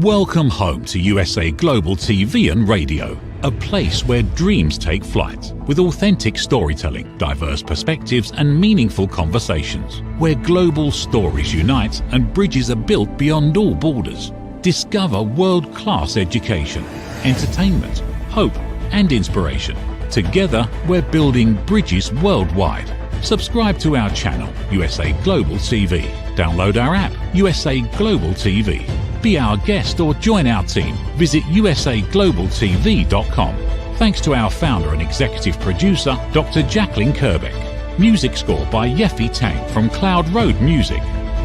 Welcome home to USA Global TV and Radio, a place where dreams take flight, with authentic storytelling, diverse perspectives and meaningful conversations, where global stories unite and bridges are built beyond all borders. Discover world-class education, entertainment, hope and inspiration. Together, we're building bridges worldwide. Subscribe to our channel, USA Global TV. Download our app, USA Global TV. Be our guest or join our team. Visit usaglobaltv.com. Thanks to our founder and executive producer, Dr. Jacalyn-Kerbeck. Music score by Yeffy Tang from Cloud Road Music.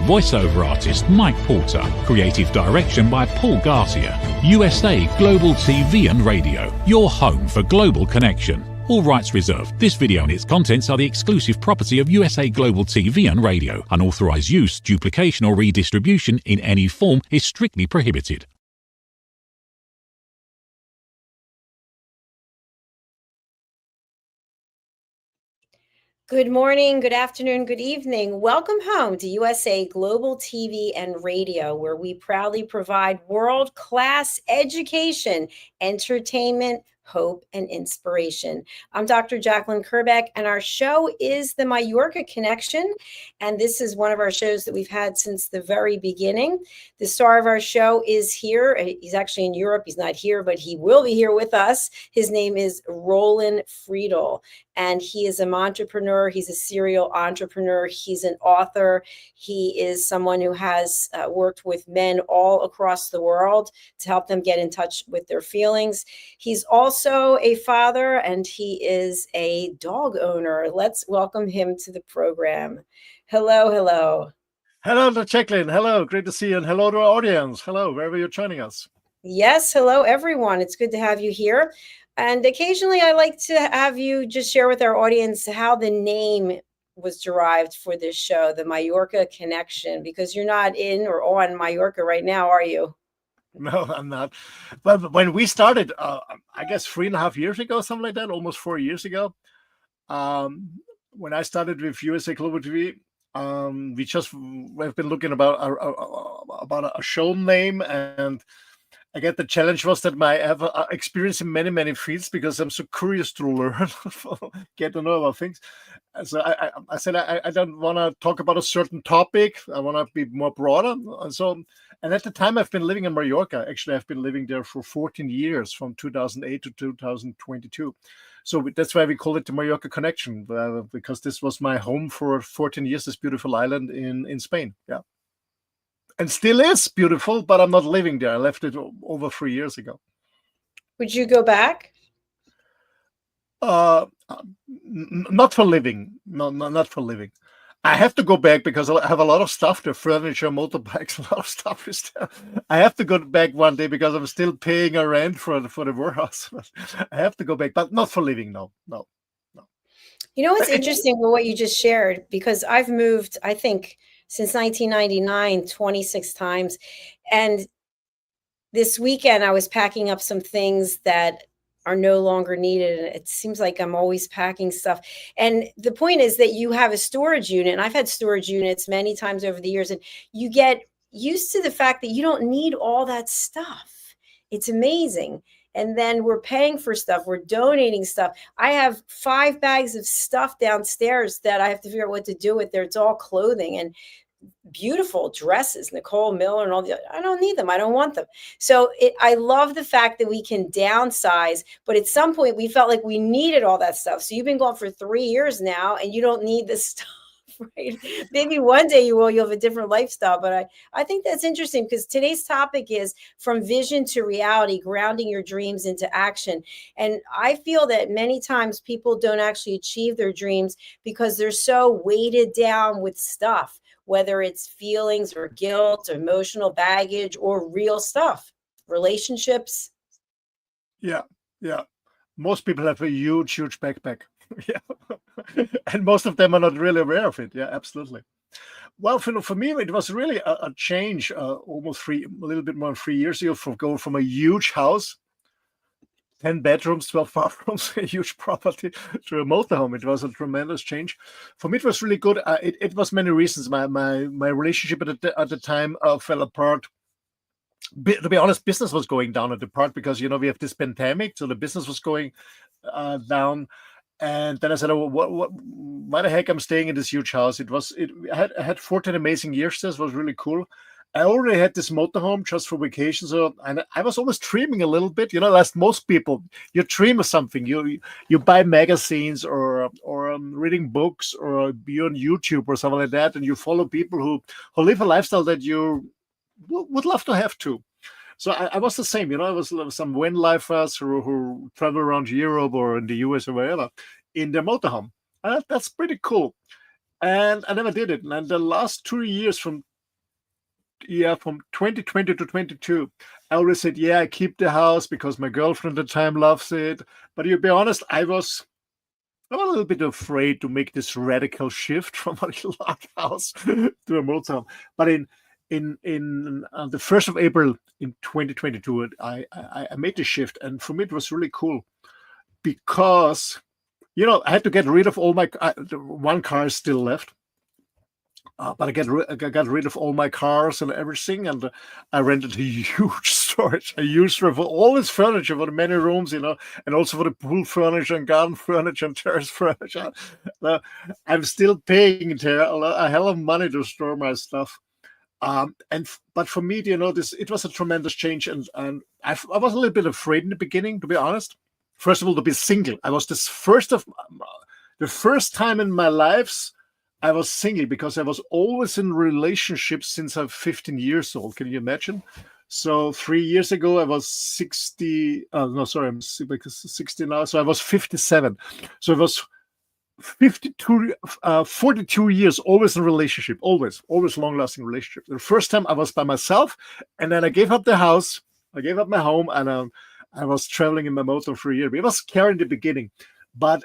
Voiceover artist Mike Porter. Creative direction by Paul Garcia. USA Global TV and Radio. Your home for global connection. All rights reserved. This video and its contents are the exclusive property of USA Global TV and Radio. Unauthorized use, duplication or redistribution in any form is strictly prohibited. Good morning, good afternoon, good evening. Welcome home to USA Global TV and Radio, where we proudly provide world-class education, entertainment, hope, and inspiration. I'm Dr. Jacalyn-Kerbeck, and our show is the Mallorca Connection. And this is one of our shows that we've had since the very beginning. The star of our show is here. He's actually in Europe. He's not here, but he will be here with us. His name is Roland-Friedl, and he is a Mantrepreneur. He's a serial entrepreneur. He's an author. He is someone who has worked with men all across the world to help them get in touch with their feelings. He's also a father, and he is a dog owner. Let's welcome him to the program. Hello, hello. Hello, Jacalyn. Hello, great to see you, and hello to our audience. Hello, wherever you're joining us. Yes, hello, everyone. It's good to have you here. And occasionally I like to have you just share with our audience how the name was derived for this show, the Mallorca Connection, because you're not in or on Mallorca right now, are you? No, I'm not. But when we started, I guess 3.5 years ago, something like that, almost 4 years ago, when I started with USA Global TV, we've been looking about a show name, and I get the challenge was that I have experience in many fields because I'm so curious to learn, get to know about things. So I said I don't want to talk about a certain topic. I want to be more broader. And at the time I've been living in Mallorca. Actually, I've been living there for 14 years, from 2008 to 2022. So that's why we call it the Mallorca Connection, because this was my home for 14 years, this beautiful island in Spain. Yeah. And still is beautiful, but I'm not living there. I left it over 3 years ago. Would you go back? Not for living. No, not for living. I have to go back because I have a lot of stuff there, furniture, motorbikes, a lot of stuff is there. I have to go back one day because I'm still paying a rent for the warehouse. I have to go back, but not for living. No. You know what's interesting with what you just shared, because I've moved, I think, since 1999, 26 times. And this weekend I was packing up some things that are no longer needed. And it seems like I'm always packing stuff. And the point is that you have a storage unit, and I've had storage units many times over the years, and you get used to the fact that you don't need all that stuff. It's amazing. And then we're paying for stuff. We're donating stuff. I have 5 bags of stuff downstairs that I have to figure out what to do with there. It's all clothing and beautiful dresses, Nicole Miller and all the, I don't need them. I don't want them. So I love the fact that we can downsize, but at some point we felt like we needed all that stuff. So you've been gone for 3 years now and you don't need this stuff. Right? Maybe one day you'll have a different lifestyle, but I think that's interesting because today's topic is from vision to reality, grounding your dreams into action. And I feel that many times people don't actually achieve their dreams because they're so weighted down with stuff, whether it's feelings or guilt, or emotional baggage, or real stuff, relationships. Yeah. Most people have a huge backpack. Yeah. And most of them are not really aware of it. Yeah, absolutely. Well, for me, it was really a change, almost a little bit more than 3 years ago, from going from a huge house, 10 bedrooms, 12 bathrooms, a huge property, to a motorhome. It was a tremendous change. For me, it was really good. It was many reasons. My relationship at the time fell apart to be honest, business was going down at the part because, we have this pandemic. So the business was going down. And then I said, oh, why the heck I'm staying in this huge house? I had 14 amazing years. This was really cool. I already had this motorhome just for vacation. So, and I was always dreaming a little bit, as most people, you dream of something. You buy magazines or reading books or be on YouTube or something like that. And you follow people who live a lifestyle that you would love to have too. So I was the same, I was some wind lifers who travel around Europe or in the US or wherever in their motorhome. That's pretty cool. And I never did it. And the last 2 years from 2020 to 22, I always said, I keep the house because my girlfriend at the time loves it. But to be honest, I'm a little bit afraid to make this radical shift from a little house to a motorhome. But in the 1st of April in 2022, I made the shift, and for me it was really cool because I had to get rid of all my one car is still left, but I got rid of all my cars and everything, and I rented a huge storage. I used for all this furniture for the many rooms, and also for the pool furniture and garden furniture and terrace furniture. I'm still paying a hell of money to store my stuff. But for me, it was a tremendous change, and I was a little bit afraid in the beginning, to be honest. First of all, to be single. I was the first time in my life I was single, because I was always in relationships since I'm 15 years old. Can you imagine? So 3 years ago I was 60. No, sorry, I'm 60 now. So I was 57. So I was 42 years always in relationship, always long-lasting relationship. The first time I was by myself, and then I gave up the house, I gave up my home, and I was traveling in my motor for a year. It was scary in the beginning, but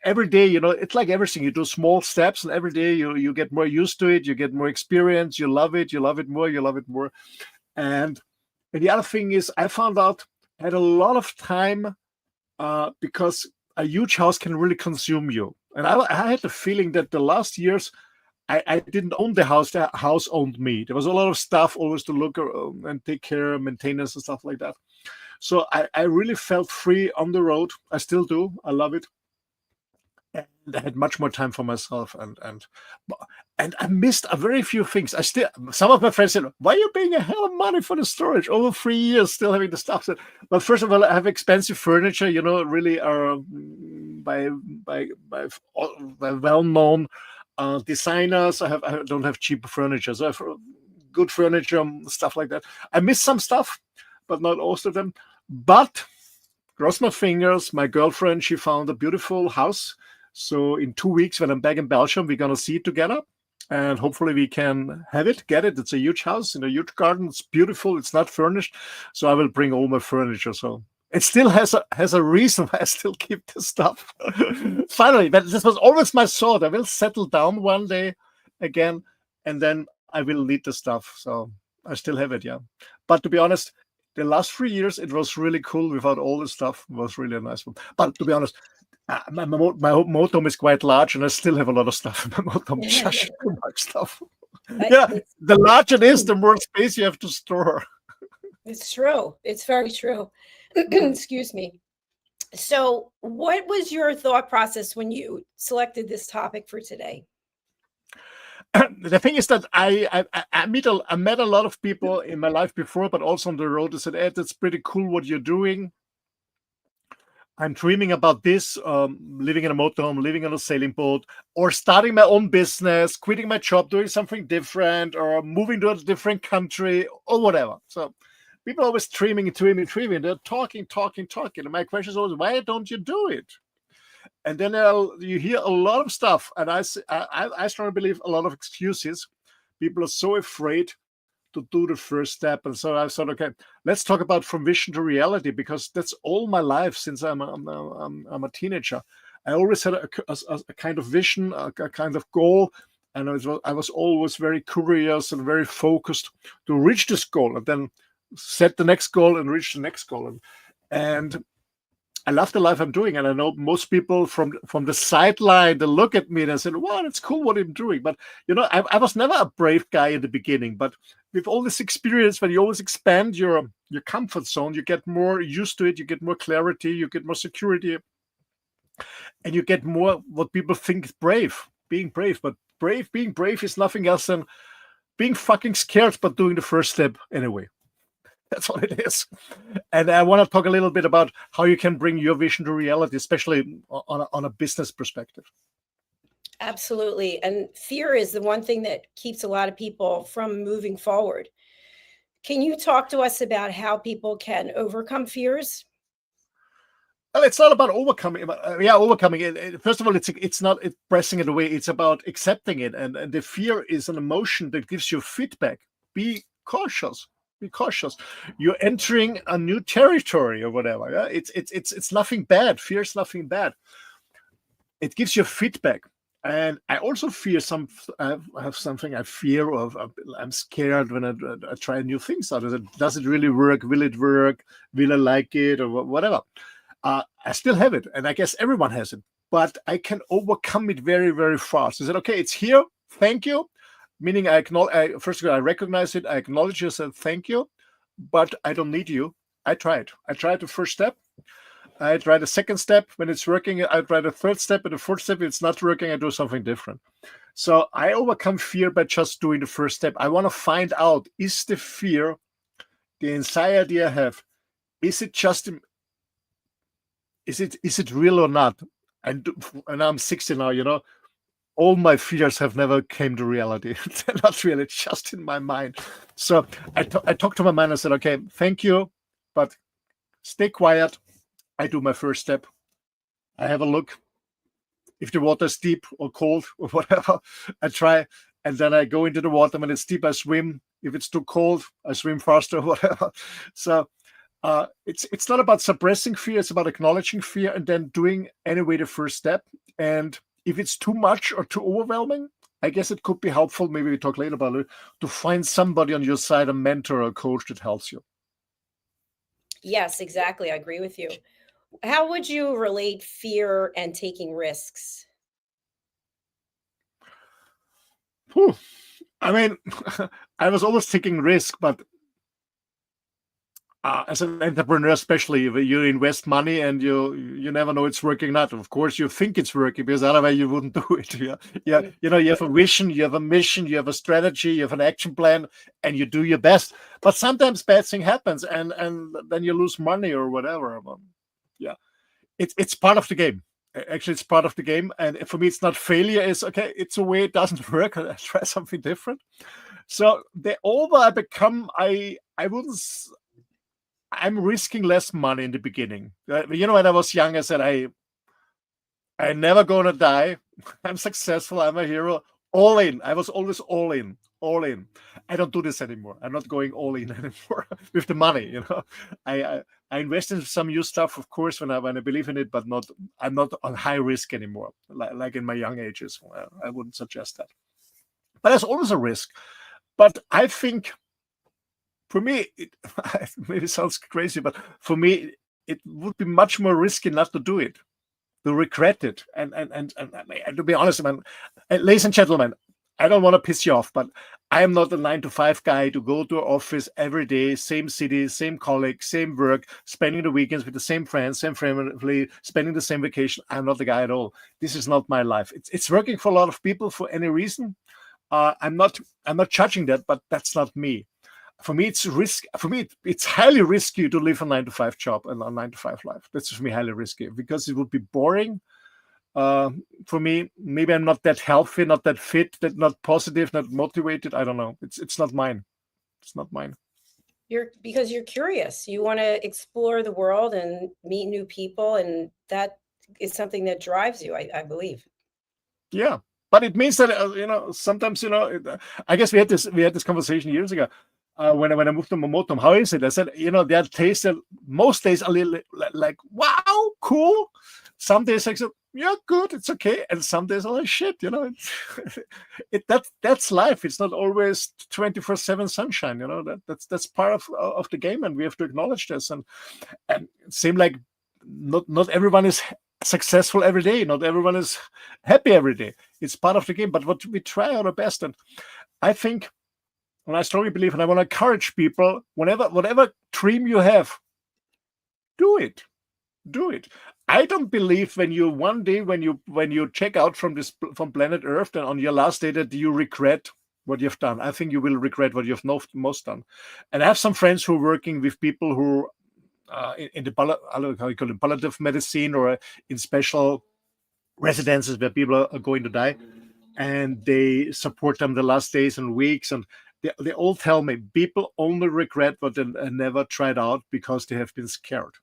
every day, it's like everything. You do small steps, and every day you get more used to it. You get more experience. You love it more. And the other thing is, I found out I had a lot of time because a huge house can really consume you. And I had the feeling that the last years, I didn't own the house owned me. There was a lot of stuff always to look and take care of, maintenance and stuff like that. So I really felt free on the road. I still do. I love it. And I had much more time for myself, and I missed a very few things. Some of my friends said, "Why are you paying a hell of money for the storage over 3 years, still having the stuff?" But first of all, I have expensive furniture. Really are by well-known designers. I don't have cheap furniture, so I have good furniture, stuff like that. I miss some stuff, but not all of them. But cross my fingers. My girlfriend, she found a beautiful house. So in 2 weeks, when I'm back in Belgium, we're going to see it together. And hopefully we can get it. It's a huge house in a huge garden. It's beautiful. It's not furnished. So I will bring all my furniture. So it still has a reason why I still keep this stuff. Finally, but this was always my thought. I will settle down one day again, and then I will need the stuff. So I still have it, yeah. But to be honest, the last 3 years, it was really cool without all the stuff. It was really a nice one. But to be honest, my motorhome is quite large, and I still have a lot of stuff in my motorhome. Just too much stuff. Yeah, the larger it is, the more space you have to store. It's true. It's very true. Excuse me. So what was your thought process when you selected this topic for today? The thing is that I met a lot of people in my life before, but also on the road. They said, "Ed, that's pretty cool what you're doing. I'm dreaming about this, living in a motorhome, living on a sailing boat, or starting my own business, quitting my job, doing something different, or moving to a different country, or whatever." So people are always dreaming. They're talking. And my question is always, why don't you do it? And then you hear a lot of stuff. And I strongly believe a lot of excuses. People are so afraid to do the first step. And so I thought, okay, let's talk about from vision to reality, because that's all my life since I'm a teenager. I always had a kind of vision, a kind of goal. And I was always very curious and very focused to reach this goal, and then set the next goal and reach the next goal. And I love the life I'm doing, and I know most people from the sideline, they look at me and I said, "Wow, it's cool what I'm doing." But I was never a brave guy in the beginning. But with all this experience, when you always expand your comfort zone, you get more used to it. You get more clarity. You get more security, and you get more what people think is being brave. But being brave is nothing else than being fucking scared, but doing the first step anyway. That's what it is. And I want to talk a little bit about how you can bring your vision to reality, especially on a business perspective. Absolutely. And fear is the one thing that keeps a lot of people from moving forward. Can you talk to us about how people can overcome fears? Well, it's not about overcoming. Overcoming it. First of all, it's not pressing it away. It's about accepting it. And the fear is an emotion that gives you feedback. Be cautious. Be cautious. You're entering a new territory or whatever. Yeah? It's nothing bad. Fear is nothing bad. It gives you feedback. And I also fear I have something I fear of. I'm scared when I try new things out. Does it really work? Will it work? Will I like it or whatever? I still have it, and I guess everyone has it. But I can overcome it very, very fast. I said, okay, it's here. Thank you. Meaning first of all, I recognize it, I acknowledge you, said thank you, but I don't need you. I tried the first step. I tried the second step. When it's working, I try the third step, and the fourth step, if it's not working, I do something different. So I overcome fear by just doing the first step. I want to find out, is the fear, the anxiety I have, is it real or not? And I'm 60 now, all my fears have never came to reality. They're not really, just in my mind. So I talked to my mind and said, okay, thank you, but stay quiet. I do my first step. I have a look. If the water is deep or cold or whatever, I try. And then I go into the water. When it's deep, I swim. If it's too cold, I swim faster or whatever. So it's not about suppressing fear. It's about acknowledging fear and then doing anyway the first step. And if it's too much or too overwhelming, I guess it could be helpful, maybe we talk later about it, to find somebody on your side, a mentor or a coach that helps you. Yes, exactly. I agree with you. How would you relate fear and taking risks? I mean, I was always taking risk, but as an entrepreneur, especially, you invest money and you never know it's working or not. Of course, you think it's working because otherwise you wouldn't do it. Yeah, you have a vision, you have a mission, you have a strategy, you have an action plan, and you do your best. But sometimes bad thing happens, and then you lose money or whatever. Yeah, it's part of the game. Actually, it's part of the game. And for me, it's not failure. It's okay. It's a way it doesn't work. I try something different. So the older I become, I'm risking less money in the beginning. When I was young, I said, I'm never going to die. I'm successful. I'm a hero. All in. I was always all in. All in. I don't do this anymore. I'm not going all in anymore with the money. I invest in some new stuff, of course, when I believe in it, but I'm not on high risk anymore, like in my young ages. I wouldn't suggest that. But there's always a risk. But I think, for me, it maybe sounds crazy, but for me, it would be much more risky not to do it, to regret it. And to be honest, man, ladies and gentlemen, I don't want to piss you off, but I am not a 9-to-5 guy to go to an office every day, same city, same colleagues, same work, spending the weekends with the same friends, same family, spending the same vacation. I'm not the guy at all. This is not my life. It's working for a lot of people for any reason. I'm not judging that, but that's not me. For me, it's risk. For me, it's highly risky to live a 9-to-5 job and a 9-to-5 life. That's for me highly risky because it would be boring. For me, maybe I'm not that healthy, not that fit, not positive, not motivated. I don't know. It's not mine. It's not mine. Because you're curious. You want to explore the world and meet new people, and that is something that drives you, I believe. Yeah, but it means that sometimes I guess we had this conversation years ago. When I moved to Momotum, how is it? I said, their taste most days a little like, wow, cool. Some days I said, yeah, good, it's okay. And some days, oh shit, that's life. It's not always 24/7 sunshine. That's part of the game, and we have to acknowledge this. And same like not everyone is successful every day. Not everyone is happy every day. It's part of the game. But what we try our best, and I think, and I strongly believe, and I want to encourage people, whatever dream you have, do it. Do it. I don't believe when you check out from planet Earth, and on your last day, that you regret what you've done. I think you will regret what you've most done. And I have some friends who are working with people who in the palliative medicine, or in special residences where people are going to die, and they support them the last days and weeks, and they all tell me people only regret what they never tried out because they have been scared.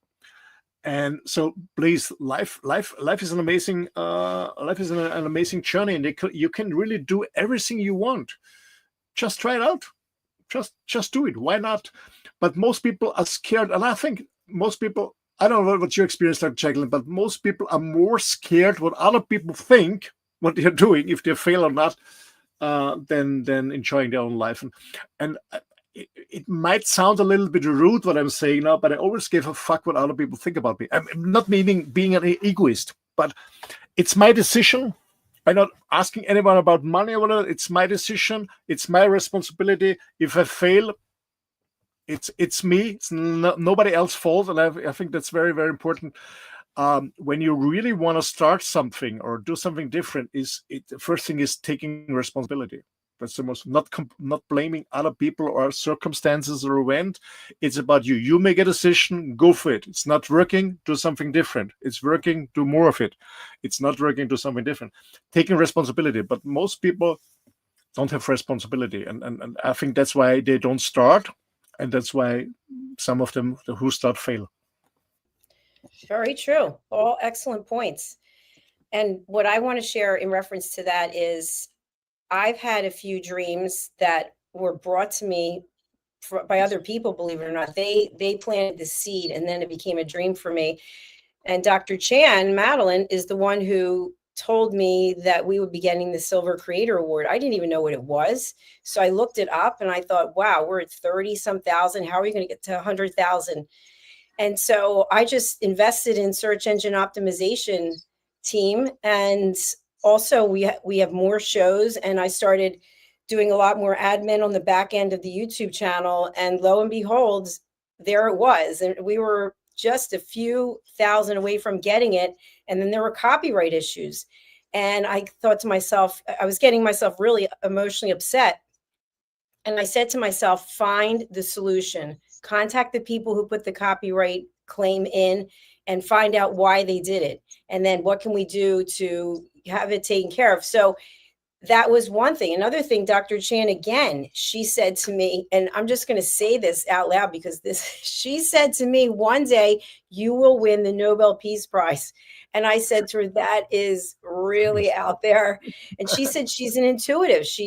And so, please, life is an amazing an amazing journey, and you can really do everything you want. Just try it out. Just do it. Why not? But most people are scared, and I think most people. I don't know what you experience, like Jacalyn, but most people are more scared what other people think what they're doing, if they fail or not, than enjoying their own life. And it might sound a little bit rude what I'm saying now, but I always give a fuck what other people think about me. I'm not meaning being an egoist, but it's my decision. I'm not asking anyone about money or whatever. It's my decision. It's my responsibility. If I fail, it's me. It's nobody else's fault, and I think that's very, very important. When you really want to start something or do something different, the first thing is taking responsibility. That's the most, not blaming other people or circumstances or event. It's about you. You make a decision, go for it. It's not working, do something different. It's working, do more of it. It's not working, do something different. Taking responsibility. But most people don't have responsibility. And I think that's why they don't start. And that's why some of them who start fail. Very true. All excellent points. And what I want to share in reference to that is, I've had a few dreams that were brought to me by other people, believe it or not. They planted the seed, and then it became a dream for me. And Dr. Chan Madeline is the one who told me that we would be getting the Silver Creator Award. I didn't even know what it was. So I looked it up and I thought, wow, we're at 30-some thousand. How are we going to get to 100,000? And so I just invested in search engine optimization team, and also we have more shows, and I started doing a lot more admin on the back end of the YouTube channel, and lo and behold, there it was. And we were just a few thousand away from getting it. And then there were copyright issues. And I thought to myself, I was getting myself really emotionally upset. And I said to myself, find the solution, contact the people who put the copyright claim in and find out why they did it. And then what can we do to have it taken care of? So that was one thing. Another thing, Dr. Chan, again, she said to me, and I'm just going to say this out loud because she said to me, one day you will win the Nobel Peace Prize. And I said to her, that is really out there. And she said she's an intuitive. She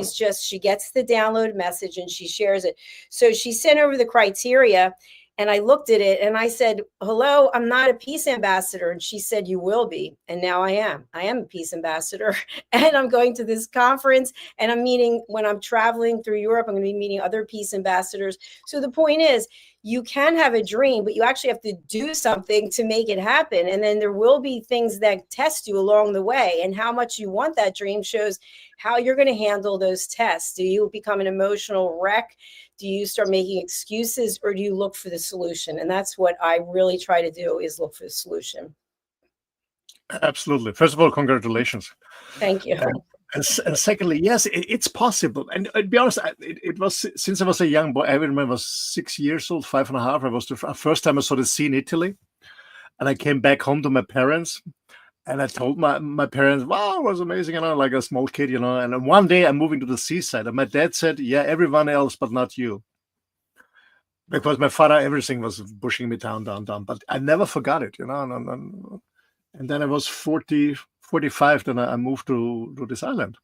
gets the download message and she shares it. So she sent over the criteria. And I looked at it and I said, hello, I'm not a peace ambassador. And she said, you will be. And now I am. I am a peace ambassador. And I'm going to this conference, and I'm meeting, when I'm traveling through Europe, I'm going to be meeting other peace ambassadors. So the point is, you can have a dream, but you actually have to do something to make it happen. And then there will be things that test you along the way. And how much you want that dream shows how you're going to handle those tests. Do you become an emotional wreck? Do you start making excuses, or do you look for the solution? And that's what I really try to do, is look for the solution. Absolutely. First of all, congratulations. Thank you. And secondly, yes, it's possible. And to be honest, it was, since I was a young boy, I remember I was 6 years old, 5.5. I was the first time I saw the sea in Italy. And I came back home to my parents. And I told my parents, wow, it was amazing, like a small kid, And then one day I'm moving to the seaside. And my dad said, yeah, everyone else, but not you. Because my father, everything was pushing me down. But I never forgot it, And then I was 45, then I moved to this island.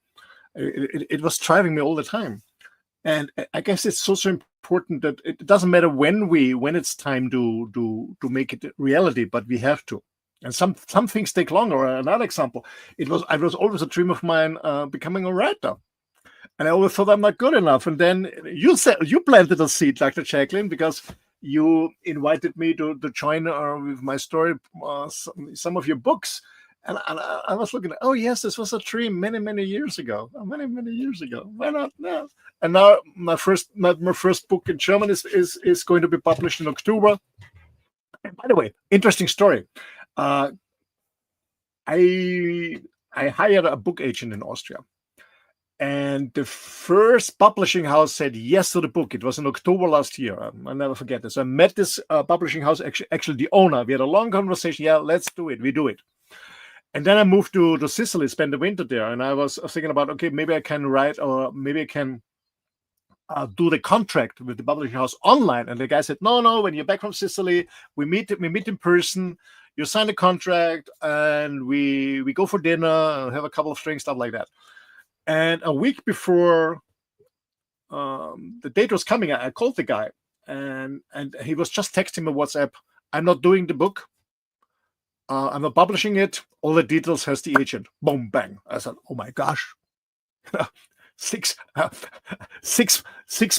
It was driving me all the time. And I guess it's also important that it doesn't matter when it's time to make it reality, but we have to. And some things take longer. Another example, I was always a dream of mine becoming a writer. And I always thought I'm not good enough. And then you planted a seed, Dr. Jacalyn, because you invited me to join with my story some of your books. And I was looking at, oh yes, this was a dream many years ago. Many years ago. Why not now? And now my first book in German is going to be published in October. And by the way, interesting story. I hired a book agent in Austria. And the first publishing house said yes to the book. It was in October last year. I'll never forget this. I met this publishing house, actually the owner. We had a long conversation. Yeah, let's do it. We do it. And then I moved to Sicily, spent the winter there. And I was thinking about, okay, maybe I can write, or maybe I can do the contract with the publishing house online. And the guy said, no, when you're back from Sicily, we meet in person. You sign the contract and we go for dinner, have a couple of drinks, stuff like that. And a week before the date was coming, I called the guy, and he was just texting me WhatsApp, I'm not doing the book. I'm not publishing it. All the details has the agent. Boom, bang. I said, oh my gosh. 6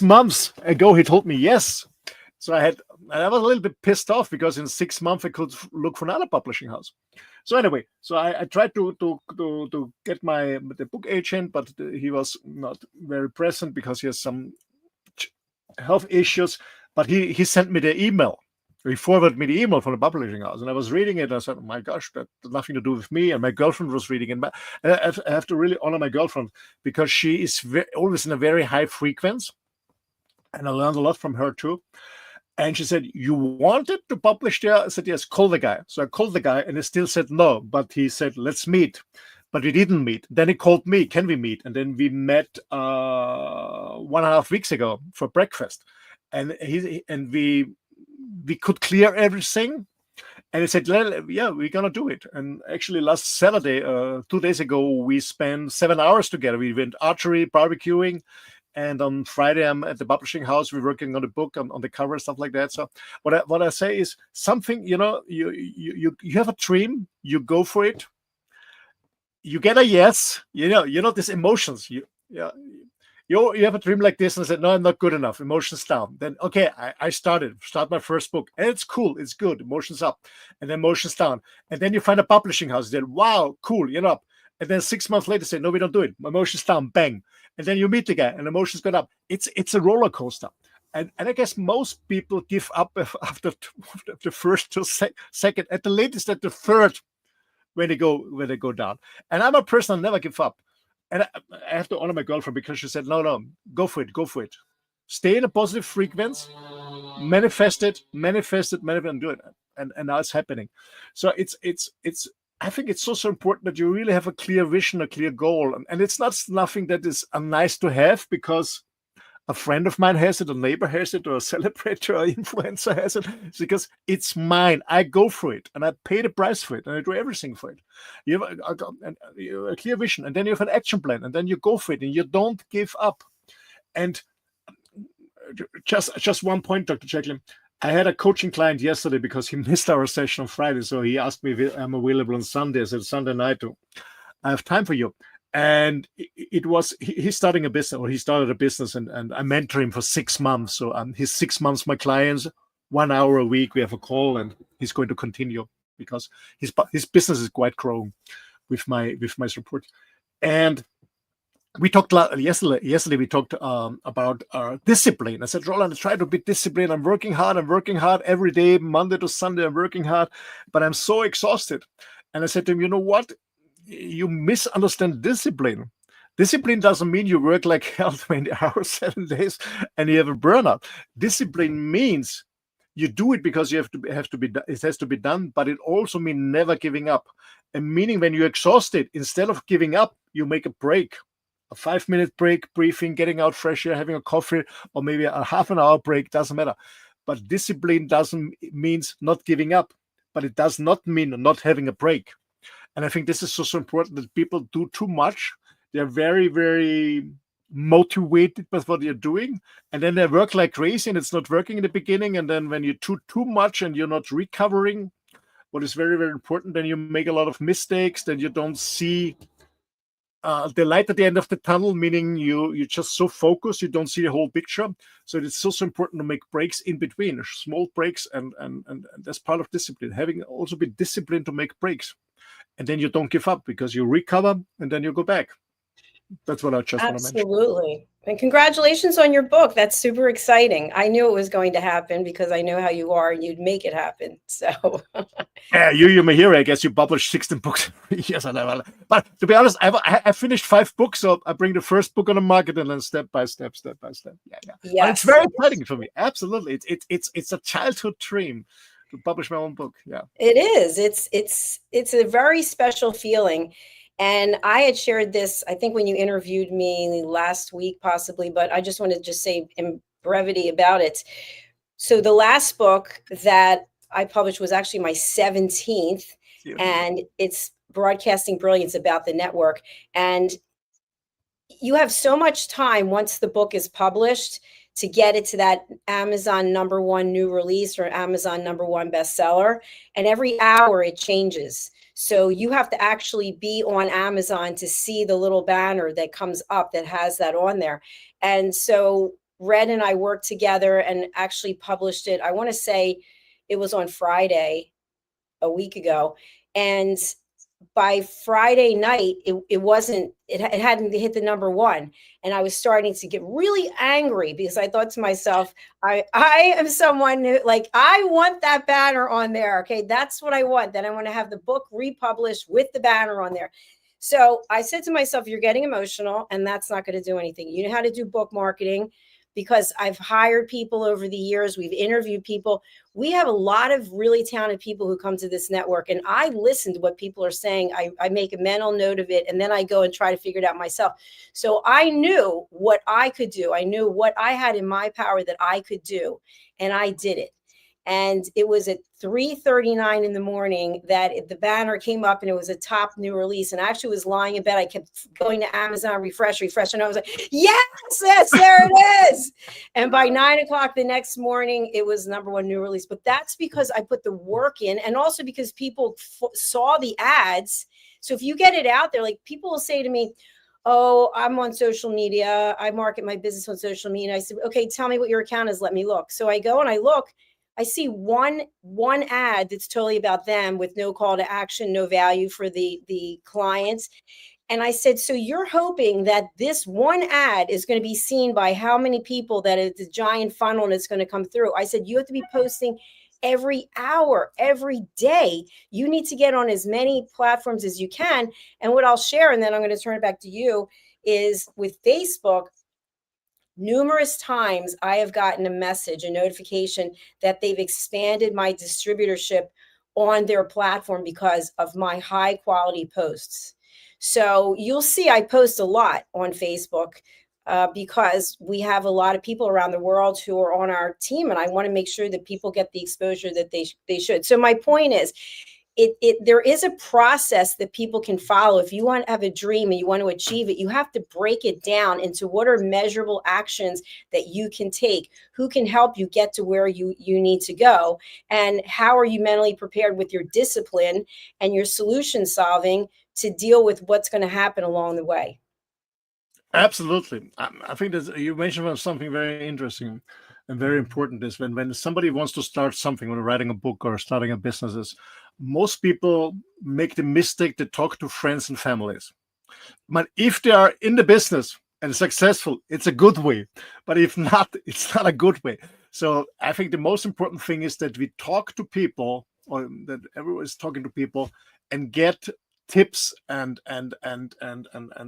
months ago, he told me yes. So I was a little bit pissed off because in 6 months I could look for another publishing house. So anyway, so I tried to get the book agent, but he was not very present because he has some health issues. But he sent me the email. He forwarded me the email from the publishing house, and I was reading it. And I said, oh my gosh, that has nothing to do with me. And my girlfriend was reading it. I have to really honor my girlfriend because she is always in a very high frequency. And I learned a lot from her too. And she said, you wanted to publish there? I said, yes, call the guy. So I called the guy, and he still said no. But he said, let's meet. But we didn't meet. Then he called me, can we meet? And then we met 1.5 weeks ago for breakfast. And we could clear everything. And he said, yeah, we're going to do it. And actually last Saturday, 2 days ago, we spent 7 hours together. We went archery, barbecuing. And on Friday, I'm at the publishing house. We're working on the book, on the cover, stuff like that. So what I say is something, you have a dream, you go for it. You get a yes, these emotions. You have a dream like this, and I said, no, I'm not good enough. Emotions down. Then, okay, I start my first book. And it's cool. It's good. Emotions up. And then emotions down. And then you find a publishing house. Then, wow, cool. And then 6 months later, say, no, we don't do it. Emotions down. Bang. And then you meet the guy, and emotions go up. It's a roller coaster. And I guess most people give up after the first to second, at the latest at the third, when they go down. And I'm a person that never give up. And I have to honor my girlfriend because she said, no, go for it. Stay in a positive frequency, manifest it, and do it. And now it's happening. So I think it's so important that you really have a clear vision, a clear goal. And it's not nothing that is nice to have because a friend of mine has it, a neighbor has it, or a celebrity or influencer has it. It's because it's mine. I go for it, and I pay the price for it, and I do everything for it. You have a clear vision, and then you have an action plan, and then you go for it, and you don't give up. And just one point, Dr. Jacalyn. I had a coaching client yesterday because he missed our session on Friday. So he asked me if I'm available on Sunday. I said, Sunday night, I have time for you. And it was, he's starting a business, or he started a business, and I mentor him for 6 months. So he's 6 months, my clients, 1 hour a week. We have a call, and he's going to continue because his business is quite growing with my support. And we talked yesterday. We talked about discipline. I said, Roland, I try to be disciplined. I'm working hard every day, Monday to Sunday. I'm working hard, but I'm so exhausted. And I said to him, you know what? You misunderstand discipline. Discipline doesn't mean you work like hell 20 hours, 7 days, and you have a burnout. Discipline means you do it because it has to be done, but it also means never giving up. And meaning when you're exhausted, instead of giving up, you make a break. A 5-minute break, breathing, getting out fresh air, having a coffee, or maybe a half an hour break, doesn't matter. But discipline means not giving up, but it does not mean not having a break. And I think this is so important that people do too much. They're very, very motivated by what you're doing. And then they work like crazy and it's not working in the beginning. And then when you do too much and you're not recovering, what is very, very important, then you make a lot of mistakes, then you don't see the light at the end of the tunnel, meaning you're just so focused, you don't see the whole picture. So it's also important to make breaks in between, small breaks, and that's part of discipline. Having also be disciplined to make breaks, and then you don't give up because you recover and then you go back. That's what I just want to mention. Absolutely. And congratulations on your book. That's super exciting. I knew it was going to happen because I know how you are and you'd make it happen. So yeah, you're my hero. I guess you published 16 books. Yes, I know. But to be honest, I finished 5 books, so I bring the first book on the market and then step by step. Yeah. yes. But it's very exciting for me. Absolutely. It's a childhood dream to publish my own book. Yeah. It is. It's a very special feeling. And I had shared this, I think, when you interviewed me last week, possibly, but I just wanted to just say in brevity about it. So the last book that I published was actually my 17th, and it's Broadcasting Brilliance, about the network. And you have so much time once the book is published to get it to that Amazon #1 new release or Amazon #1 bestseller. And every hour it changes. So you have to actually be on Amazon to see the little banner that comes up that has that on there. And so Red and I worked together and actually published it. I want to say it was on Friday a week ago. And by Friday night, it hadn't hit the #1. And I was starting to get really angry because I thought to myself, I am someone who, like, I want that banner on there. Okay, that's what I want. Then I want to have the book republished with the banner on there. So I said to myself, you're getting emotional and that's not going to do anything. You know how to do book marketing, because I've hired people over the years. We've interviewed people. We have a lot of really talented people who come to this network, and I listen to what people are saying. I make a mental note of it, and then I go and try to figure it out myself. So I knew what I could do. I knew what I had in my power that I could do, and I did it. And it was at 3:39 in the morning that the banner came up, and it was a top new release. And I actually was lying in bed. I kept going to Amazon, refresh. And I was like, yes, there it is. And by 9 o'clock the next morning, it was #1 new release. But that's because I put the work in, and also because people saw the ads. So if you get it out there, like, people will say to me, oh, I'm on social media. I market my business on social media. And I said, okay, tell me what your account is. Let me look. So I go and I look. I see one ad that's totally about them with no call to action, no value for the clients. And I said, so you're hoping that this one ad is going to be seen by how many people, that it's a giant funnel and it's going to come through? I said, you have to be posting every hour, every day. You need to get on as many platforms as you can. And what I'll share, and then I'm going to turn it back to you, is with Facebook. Numerous times I have gotten a message, a notification that they've expanded my distributorship on their platform because of my high quality posts. So you'll see I post a lot on Facebook because we have a lot of people around the world who are on our team, and I want to make sure that people get the exposure that they should. So my point is, there is a process that people can follow. If you want to have a dream and you want to achieve it, you have to break it down into what are measurable actions that you can take, who can help you get to where you need to go, and how are you mentally prepared with your discipline and your solution solving to deal with what's going to happen along the way. Absolutely. I think that you mentioned something very interesting and very important, is when somebody wants to start something, when writing a book or starting a business, most people make the mistake to talk to friends and families. But if they are in the business and successful, it's a good way. But if not, it's not a good way. So I think the most important thing is that we talk to people, or that everyone is talking to people, and get tips and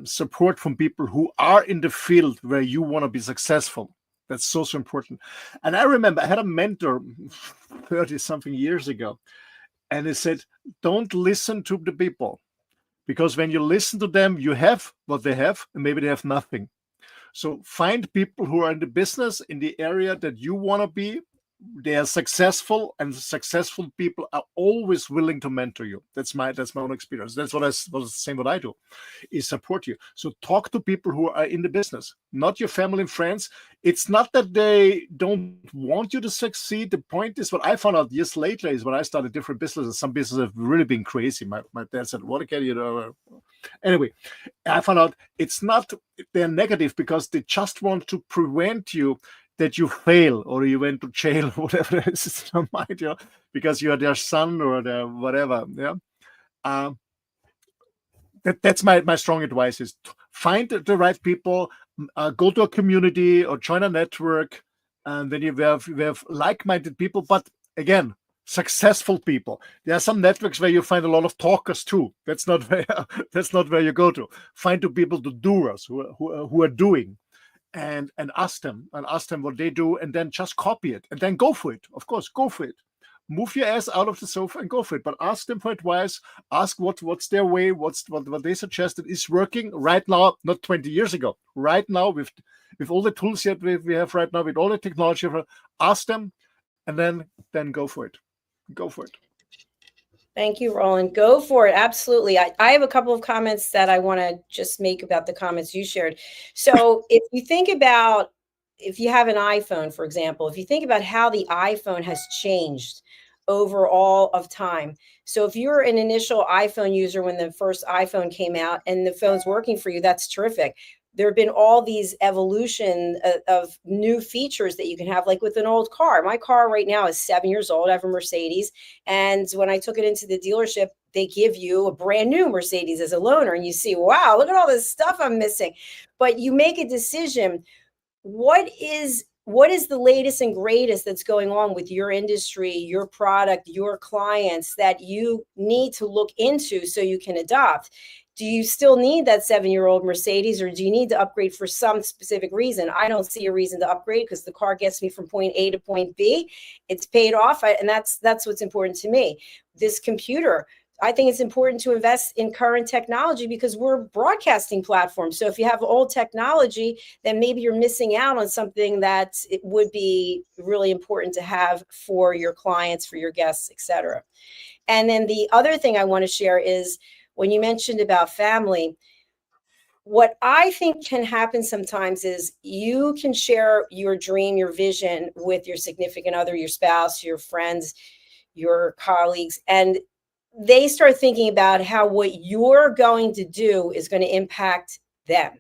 support from people who are in the field where you want to be successful. That's so important. And I remember I had a mentor 30 something years ago, and he said, don't listen to the people, because when you listen to them, you have what they have, and maybe they have nothing. So find people who are in the business in the area that you want to be. They are successful, and successful people are always willing to mentor you. That's my own experience. That's what I was saying. What I do is support you. So talk to people who are in the business, not your family and friends. It's not that they don't want you to succeed. The point is, what I found out years later is when I started different businesses. Some businesses have really been crazy. My dad said, "What can you do?" Anyway, I found out it's not, they're negative because they just want to prevent you that you fail or you went to jail or whatever it is in their mind, because you are their son or their whatever. Yeah. That's my strong advice is find the right people, go to a community or join a network, and then you have like-minded people, but again, successful people. There are some networks where you find a lot of talkers too. That's not where you go to. Find the people, the doers who are doing, and ask them what they do, and then just copy it and then go for it. Of course, go for it. Move your ass out of the sofa and go for it. But ask them for advice. Ask what's their way, what they suggested is working right now, not 20 years ago. Right now, with all the tools that we have right now, with all the technology, ask them, and then go for it. Go for it. Thank you, Roland. Go for it. Absolutely. I have a couple of comments that I want to just make about the comments you shared. So if you think about, if you have an iPhone, for example, if you think about how the iPhone has changed over all of time. So if you're an initial iPhone user when the first iPhone came out and the phone's working for you, that's terrific. There have been all these evolution of new features that you can have, like with an old car. My car right now is 7 years old. I have a Mercedes. And when I took it into the dealership, they give you a brand new Mercedes as a loaner. And you see, wow, look at all this stuff I'm missing. But you make a decision. What is the latest and greatest that's going on with your industry, your product, your clients that you need to look into so you can adopt? Do you still need that 7-year-old Mercedes, or do you need to upgrade for some specific reason? I don't see a reason to upgrade because the car gets me from point A to point B. It's paid off, and that's what's important to me. This computer, I think it's important to invest in current technology because we're a broadcasting platform. So if you have old technology, then maybe you're missing out on something that it would be really important to have for your clients, for your guests, etc. And then the other thing I want to share is when you mentioned about family, what I think can happen sometimes is you can share your dream, your vision with your significant other, your spouse, your friends, your colleagues, and they start thinking about how what you're going to do is going to impact them.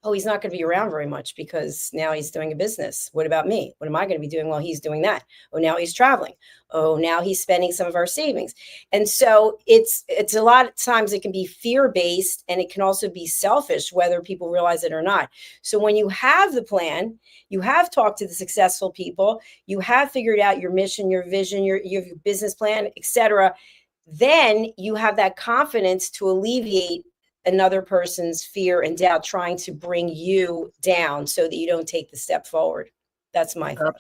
Oh, he's not going to be around very much because now he's doing a business. What about me? What am I going to be doing while he's doing that? Oh, now he's traveling. Oh, now he's spending some of our savings. And so it's a lot of times it can be fear-based, and it can also be selfish, whether people realize it or not. So when you have the plan, you have talked to the successful people, you have figured out your mission, your vision, your business plan, etc., then you have that confidence to alleviate another person's fear and doubt trying to bring you down so that you don't take the step forward. That's my thought.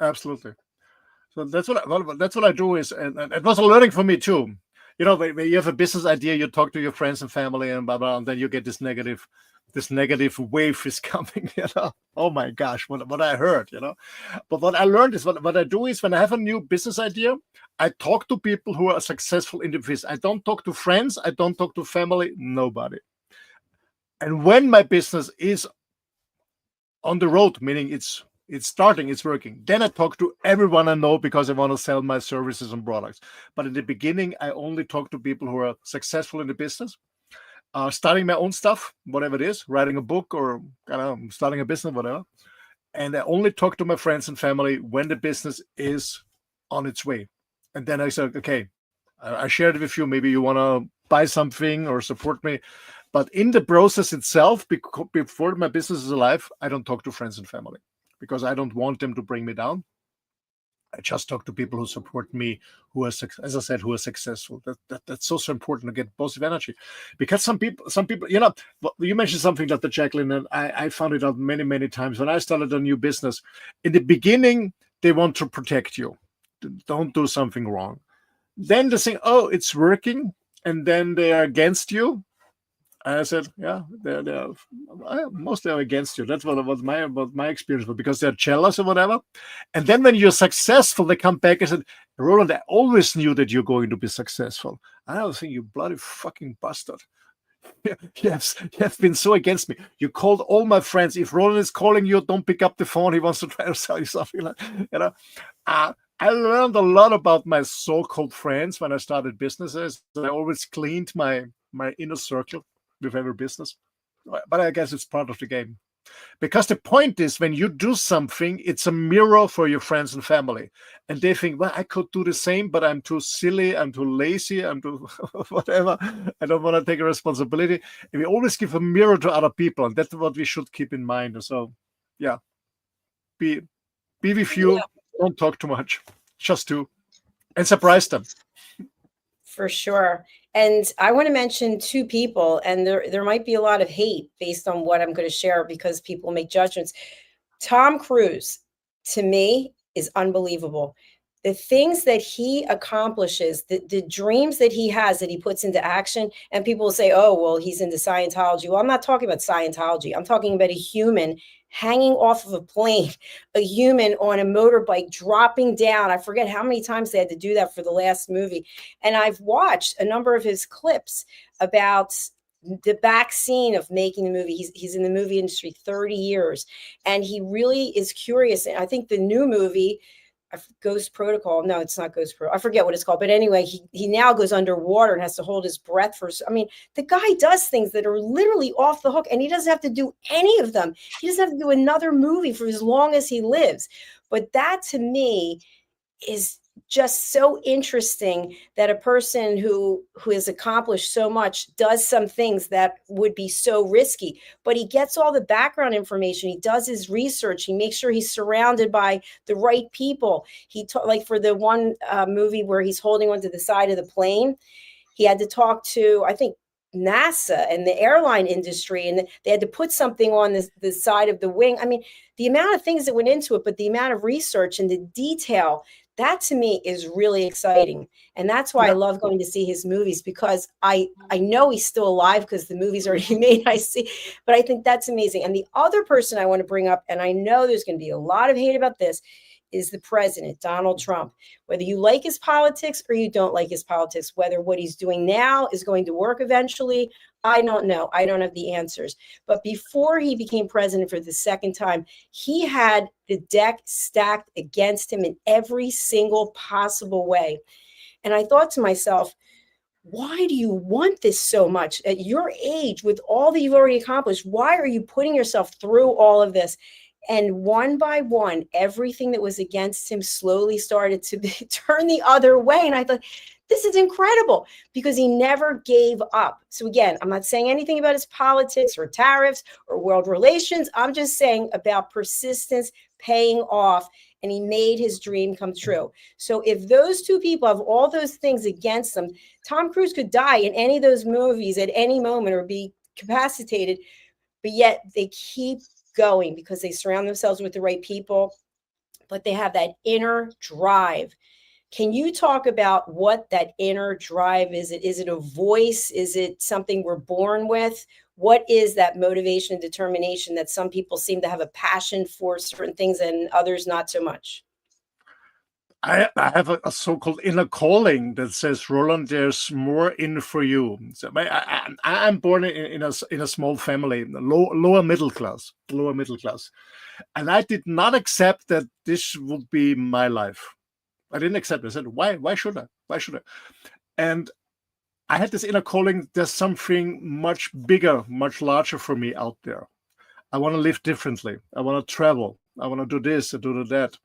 Absolutely. So that's what I do is, and it was a learning for me too. When you have a business idea, you talk to your friends and family and blah blah, and then you get this negative wave is coming. Oh my gosh, what I heard. But what I learned is what I do is when I have a new business idea, I talk to people who are successful in the business. I don't talk to friends. I don't talk to family. Nobody. And when my business is on the road, meaning it's starting, it's working, then I talk to everyone I know because I want to sell my services and products. But in the beginning, I only talk to people who are successful in the business, starting my own stuff, whatever it is, writing a book or starting a business, whatever. And I only talk to my friends and family when the business is on its way. And then I said, okay, I shared it with you. Maybe you want to buy something or support me. But in the process itself, before my business is alive, I don't talk to friends and family because I don't want them to bring me down. I just talk to people who support me, who are, as I said, who are successful. That's so important to get positive energy, because some people, you mentioned something, Dr. Jacalyn, and I found it out many, many times when I started a new business. In the beginning, they want to protect you. Don't do something wrong. Then they say, oh, it's working, and then they are against you. I said, yeah, they're mostly against you. That's what my experience was, because they're jealous or whatever. And then when you're successful, they come back and said, Roland, I always knew that you're going to be successful. I was thinking, you bloody fucking bastard. You have been so against me. You called all my friends. If Roland is calling you, don't pick up the phone. He wants to try to sell you something. I learned a lot about my so-called friends when I started businesses. I always cleaned my my inner circle with every business. But I guess it's part of the game. Because the point is, when you do something, it's a mirror for your friends and family. And they think, well, I could do the same, but I'm too silly, I'm too lazy, I'm too whatever. I don't want to take a responsibility. And we always give a mirror to other people. And that's what we should keep in mind. So, yeah, be with you. Yeah. Don't talk too much. Just do. And surprise them. For sure. And I want to mention two people, and there might be a lot of hate based on what I'm going to share because people make judgments. Tom Cruise, to me, is unbelievable. The things that he accomplishes, the dreams that he has that he puts into action, and people will say, oh, well, he's into Scientology. Well, I'm not talking about Scientology. I'm talking about a human hanging off of a plane, a human on a motorbike dropping down. I forget how many times they had to do that for the last movie. And I've watched a number of his clips about the back scene of making the movie. He's in the movie industry 30 years, and he really is curious. And I think the new movie, Ghost Protocol. No, it's not Ghost Protocol. I forget what it's called. But anyway, he now goes underwater and has to hold his breath for. I mean, the guy does things that are literally off the hook, and he doesn't have to do any of them. He doesn't have to do another movie for as long as he lives. But that to me is just so interesting, that a person who has accomplished so much does some things that would be so risky, but he gets all the background information. He does his research. He makes sure he's surrounded by the right people. Like for the one movie where he's holding onto the side of the plane, he had to talk to, I think, NASA and the airline industry, and they had to put something on the side of the wing. I mean, the amount of things that went into it, but the amount of research and the detail, that to me is really exciting. And that's why I love going to see his movies, because I know he's still alive because the movie's already made, I see, but I think that's amazing. And the other person I want to bring up, and I know there's going to be a lot of hate about this, is the president, Donald Trump. Whether you like his politics or you don't like his politics, whether what he's doing now is going to work eventually, I don't know. I don't have the answers. But before he became president for the second time, he had the deck stacked against him in every single possible way. And I thought to myself, why do you want this so much at your age with all that you've already accomplished? Why are you putting yourself through all of this? And one by one, everything that was against him slowly started to turn the other way. And I thought, this is incredible, because he never gave up. So again, I'm not saying anything about his politics or tariffs or world relations. I'm just saying about persistence paying off, and he made his dream come true. So if those two people have all those things against them, Tom Cruise could die in any of those movies at any moment or be incapacitated, but yet they keep going because they surround themselves with the right people, but they have that inner drive. Can you talk about what that inner drive is? Is it a voice? Is it something we're born with? What is that motivation and determination that some people seem to have a passion for certain things and others not so much? I have a so-called inner calling that says, Roland, there's more in for you. So I'm born in a small family, lower middle class, and I did not accept that this would be my life. I didn't accept it. I said, why should I? Why should I? And I had this inner calling. There's something much bigger, much larger for me out there. I want to live differently. I want to travel. I want to do this, I do that.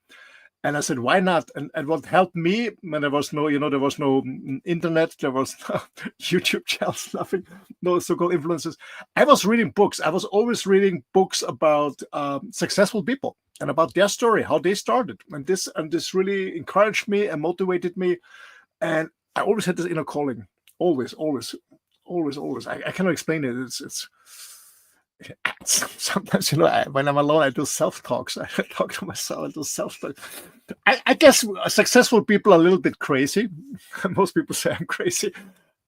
And I said, why not? And what helped me when there was no, there was no internet, there was no YouTube channels, nothing, no so-called influencers. I was reading books. I was always reading books about successful people and about their story, how they started. And this really encouraged me and motivated me. And I always had this inner calling. Always. I cannot explain it. It's sometimes, when I'm alone, I do self-talks. I talk to myself. I do self-talk. I guess successful people are a little bit crazy. Most people say I'm crazy.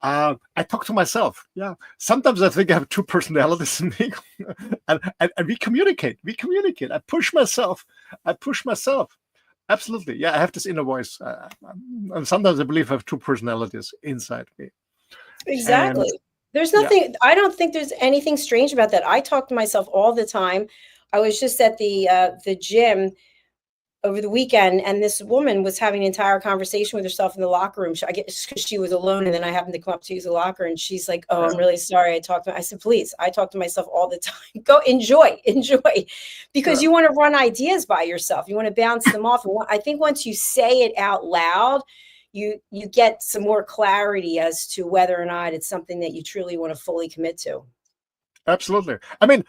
I talk to myself. Yeah. Sometimes I think I have two personalities in me, and we communicate. I push myself. Absolutely. Yeah. I have this inner voice, and sometimes I believe I have two personalities inside me. Exactly. There's nothing, I don't think there's anything strange about that. I talk to myself all the time. I was just at the gym over the weekend, and this woman was having an entire conversation with herself in the locker room. I guess because she was alone, and then I happened to come up to use the locker, and she's like, "Oh, I'm really sorry. I said, "Please, I talk to myself all the time. Go enjoy, because you want to run ideas by yourself. You want to bounce them off. And I think once you say it out loud, you get some more clarity as to whether or not it's something that you truly want to fully commit to." Absolutely. I mean,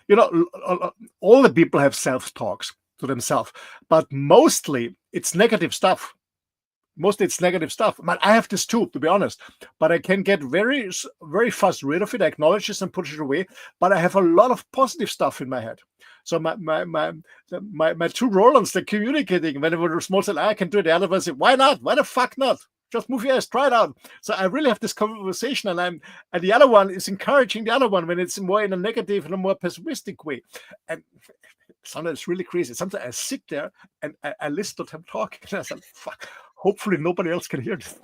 all the people have self-talks to themselves, but mostly it's negative stuff. But I have this too, to be honest, but I can get very, very fast rid of it. I acknowledge this and put it away, but I have a lot of positive stuff in my head. So my two Rolands, they're communicating. Whenever the small said, I can do it, the other one said, why not? Why the fuck not? Just move your ass, try it out. So I really have this conversation, and the other one is encouraging the other one when it's more in a negative and a more pessimistic way. And sometimes it's really crazy. Sometimes I sit there and I listen to them talk, and I said, fuck, hopefully nobody else can hear this.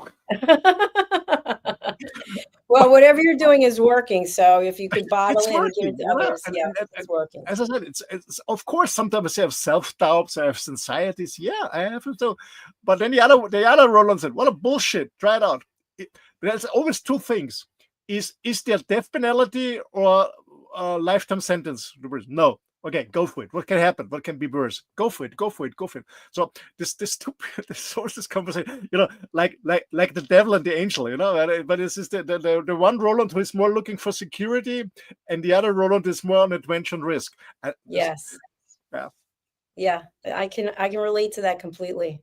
Well, whatever you're doing is working. So if you could bottle it and give it to others, it's working. As I said, it's of course sometimes I have self-doubts, I have anxieties. Yeah, I have it too. But then the other Roland said, "What a bullshit! Try it out." There's always two things: is there death penalty or a lifetime sentence? No. Okay, go for it. What can happen? What can be worse? Go for it. So this source conversation, like the devil and the angel, but it's just the one Roland who is more looking for security, and the other Roland is more on adventure and risk. Yes. Yeah. I can relate to that completely.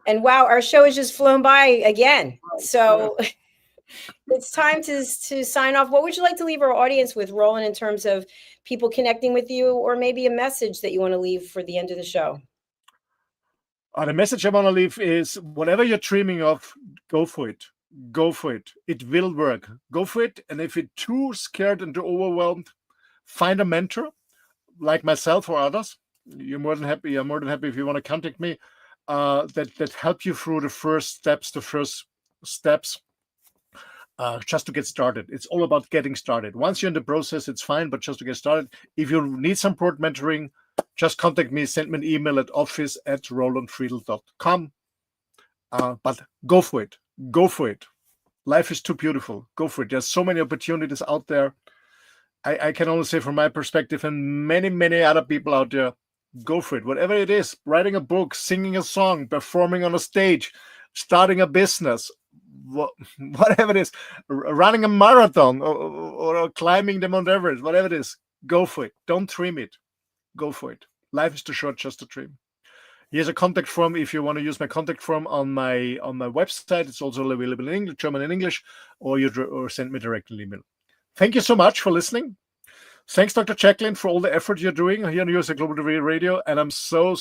And wow, our show has just flown by again. So it's time to sign off. What would you like to leave our audience with, Roland, in terms of people connecting with you, or maybe a message that you want to leave for the end of the show? The message I want to leave is, whatever you're dreaming of, go for it. Go for it. It will work. Go for it. And if you're too scared and too overwhelmed, find a mentor like myself or others. I'm more than happy if you want to contact me, that help you through the first steps, just to get started. It's all about getting started. Once you're in the process, it's fine, but just to get started. If you need support mentoring, just contact me, send me an email at office@roland-friedl.com. But go for it. Go for it. Life is too beautiful. Go for it. There's so many opportunities out there. I can only say from my perspective, and many, many other people out there, go for it. Whatever it is, writing a book, singing a song, performing on a stage, starting a business, whatever it is, running a marathon or climbing the Mount Everest, whatever it is, go for it. Don't dream it. Go for it. Life is too short just to dream. Here's a contact form if you want to use my contact form on my website. It's also available in English, German and English, or send me directly an email. Thank you so much for listening. Thanks, Dr. Jacalyn, for all the effort you're doing here on USA Global TV Radio. And I'm so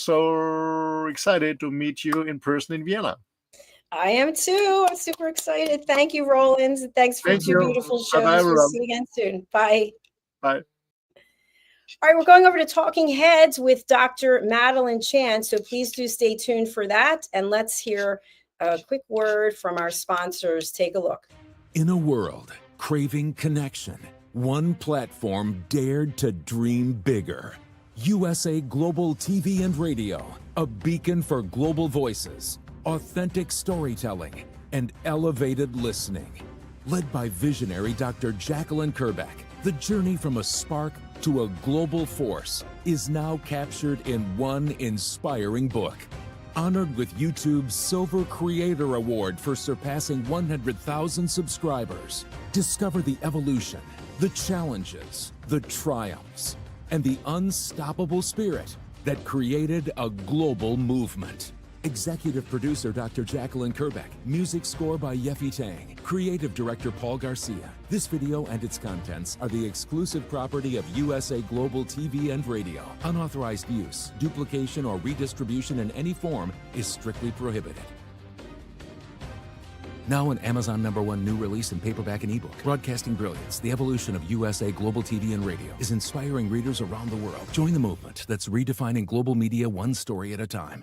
excited to meet you in person in Vienna. I am too. I'm super excited. Thank you, Roland. Thanks for two beautiful shows. We'll see you again soon. Bye. Bye. All right, we're going over to Talking Heads with Dr. Madeline Chan. So please do stay tuned for that. And let's hear a quick word from our sponsors. Take a look. In a world craving connection, one platform dared to dream bigger. USA Global TV and Radio, a beacon for global voices, authentic storytelling, and elevated listening. Led by visionary Dr. Jacalyn-Kerbeck, the journey from a spark to a global force is now captured in one inspiring book. Honored with YouTube's Silver Creator Award for surpassing 100,000 subscribers. Discover the evolution, the challenges, the triumphs, and the unstoppable spirit that created a global movement. Executive producer Dr. Jacalyn-Kerbeck, music score by Yeffy Tang, creative director Paul Garcia. This video and its contents are the exclusive property of USA Global TV and Radio. Unauthorized use, duplication, or redistribution in any form is strictly prohibited. Now an Amazon #1 new release in paperback and ebook. Broadcasting Brilliance, the evolution of USA Global TV and Radio, is inspiring readers around the world. Join the movement that's redefining global media one story at a time.